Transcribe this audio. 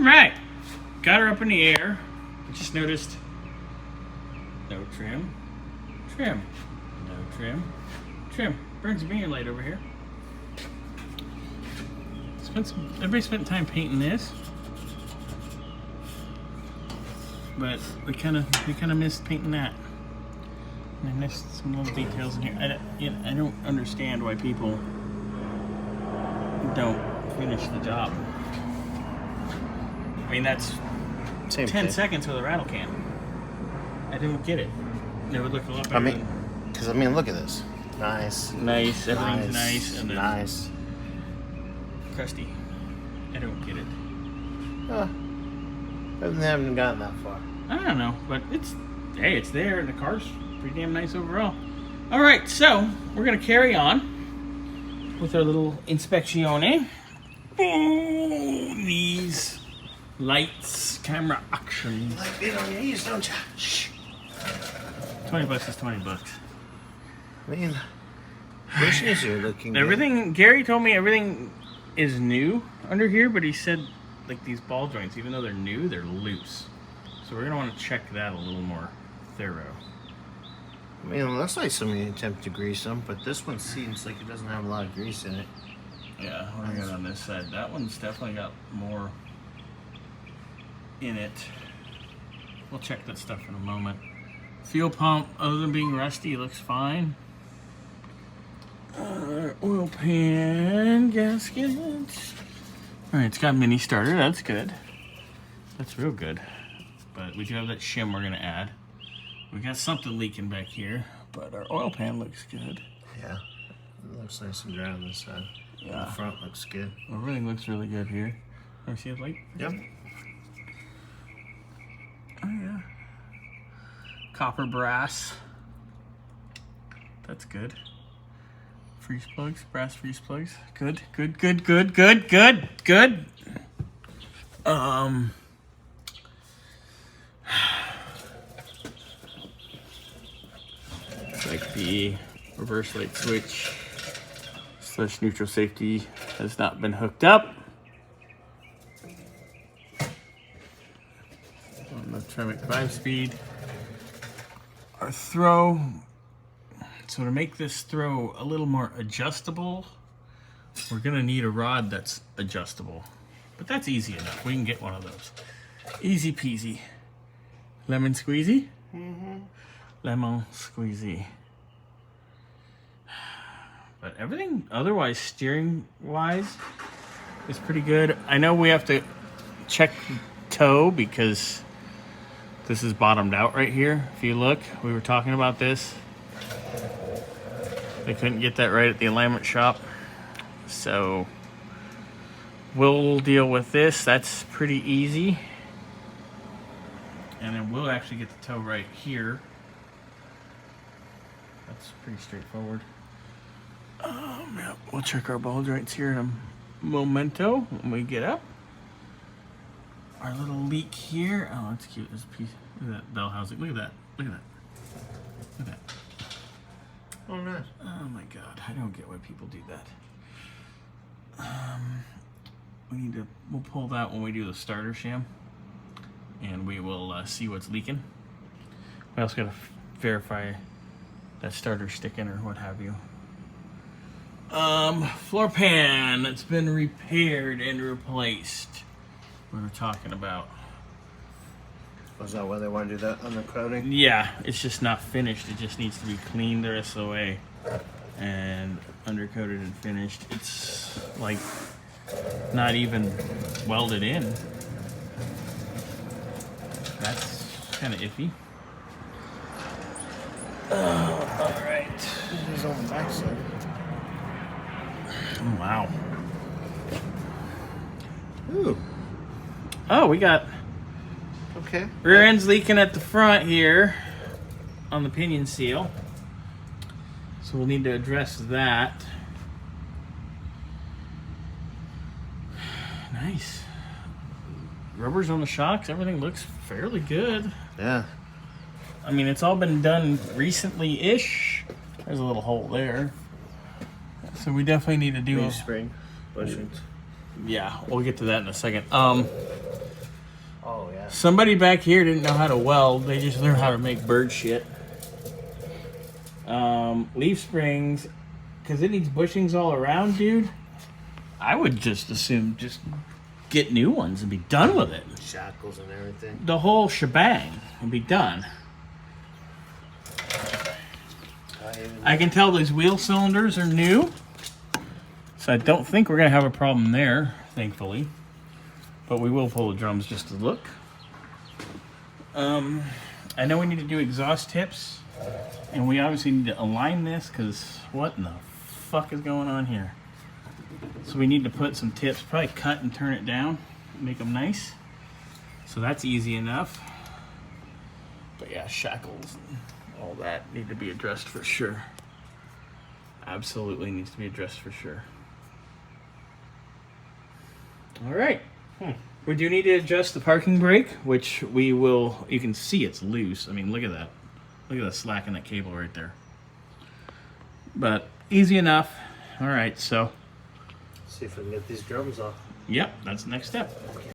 Right. Got her up in the air. I just noticed no trim. Trim. No trim. Trim. Burns a being light over here. Everybody spent time painting this. But we kind of missed painting that. And I missed some little details in here. I don't understand why people don't finish the job. I mean, that's Same 10 thing. seconds with a rattle can. I don't get it. It would look a lot better. I mean, look at this. Nice. Nice. Everything's nice. And then nice. crusty. I don't get it. I haven't gotten that far. I don't know, but it's there, and the car's pretty damn nice overall. All right, so we're gonna carry on with our little inspezione. Oh, these lights, camera action. You like being on your knees, don't you? Shh. $20 is $20. I mean, bushes are looking good. Everything. Gary told me everything is new under here, but he said like these ball joints, even though they're new, they're loose. So we're gonna want to check that a little more thorough. I mean, it looks like somebody attempted to grease them, but this one seems like it doesn't have a lot of grease in it. Yeah, what do we got on this side? That one's definitely got more in it. We'll check that stuff in a moment. Fuel pump, other than being rusty, looks fine. Oil pan, gaskets. Alright, it's got mini starter, that's good. That's real good. But we do have that shim we're gonna add. We got something leaking back here, but our oil pan looks good. Yeah, it looks nice and dry on this side. Yeah. The front looks good. Everything looks really good here. Want to see the light? Yep. Oh yeah. Copper brass. That's good. Freeze plugs, brass freeze plugs. Good, good, good, good, good, good, good. Like the reverse light switch / neutral safety has not been hooked up. On the Tremec 5-speed. Our throw. So to make this throw a little more adjustable, we're gonna need a rod that's adjustable. But that's easy enough. We can get one of those. Easy peasy. Lemon squeezy? Mm-hmm. Lemon squeezy. But everything otherwise, steering wise, is pretty good. I know we have to check toe because this is bottomed out right here. If you look, we were talking about this. They couldn't get that right at the alignment shop. So we'll deal with this. That's pretty easy. And then we'll actually get the toe right here. That's pretty straightforward. Yeah, we'll check our ball joints here in a momento when we get up. Our little leak here. Oh, that's cute. This piece. Look at that bell housing. Look at that. Look at that. Look at that. Oh, nice. Oh my God. I don't get why people do that. We'll pull that when we do the starter sham. And we will see what's leaking. We also got to verify that starter sticking or what have you. Floor pan that's been repaired and replaced. We were talking about. Was that why they want to do that undercoating? Yeah, it's just not finished. It just needs to be cleaned the rest of the way and undercoated and finished. It's like not even welded in. That's kind of iffy. All right. This is on the back side. Oh, wow. Ooh. Oh, we got Okay. rear end's leaking at the front here on the pinion seal. So we'll need to address that. Nice. Rubbers on the shocks, everything looks fairly good. Yeah. I mean, it's all been done recently-ish. There's a little hole there. So we definitely need to do New spring bushings. Yeah, we'll get to that in a second. Somebody back here didn't know how to weld. They just learned how to make bird shit. Leaf springs, because it needs bushings all around, dude. I would just assume just get new ones and be done with it. Shackles and everything. The whole shebang and be done. I can tell these wheel cylinders are new, so I don't think we're gonna have a problem there, thankfully. But we will pull the drums just to look. I know we need to do exhaust tips, and we obviously need to align this, because what in the fuck is going on here? So we need to put some tips, probably cut and turn it down, make them nice. So that's easy enough. But yeah, shackles and all that need to be addressed for sure. Absolutely needs to be addressed for sure. All right. We do need to adjust the parking brake, which we will. You can see it's loose. I mean, look at that. Look at the slack in that cable right there. But easy enough. All right, so. See if we can get these drums off. Yep, that's the next step.